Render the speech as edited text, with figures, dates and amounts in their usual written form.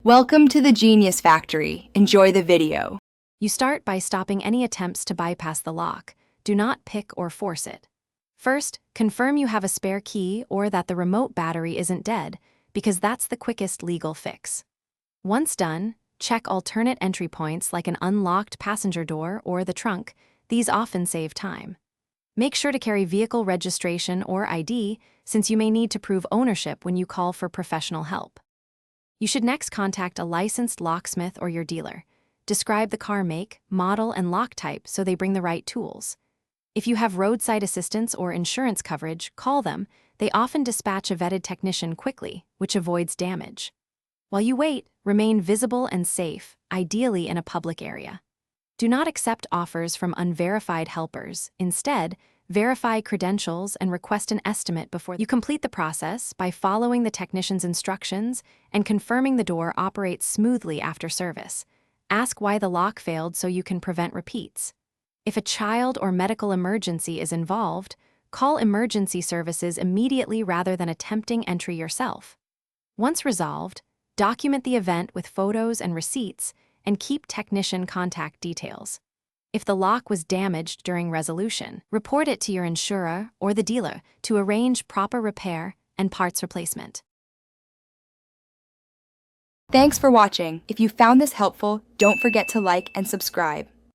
Welcome to the Genius Factory. Enjoy the video. You start by stopping any attempts to bypass the lock. Do not pick or force it. First, confirm you have a spare key or that the remote battery isn't dead, because that's the quickest legal fix. Once done, check alternate entry points like an unlocked passenger door or the trunk. These often save time. Make sure to carry vehicle registration or ID, since you may need to prove ownership when you call for professional help. You should next contact a licensed locksmith or your dealer. Describe the car make, model, and lock type so they bring the right tools. If you have roadside assistance or insurance coverage, call them. They often dispatch a vetted technician quickly, which avoids damage. While you wait, remain visible and safe, ideally in a public area. Do not accept offers from unverified helpers. Instead, verify credentials and request an estimate before you complete the process by following the technician's instructions and confirming the door operates smoothly after service. Ask why the lock failed so you can prevent repeats. If a child or medical emergency is involved, call emergency services immediately rather than attempting entry yourself. Once resolved, document the event with photos and receipts and keep technician contact details. If the lock was damaged during resolution, report it to your insurer or the dealer to arrange proper repair and parts replacement. Thanks for watching. If you found this helpful, don't forget to like and subscribe.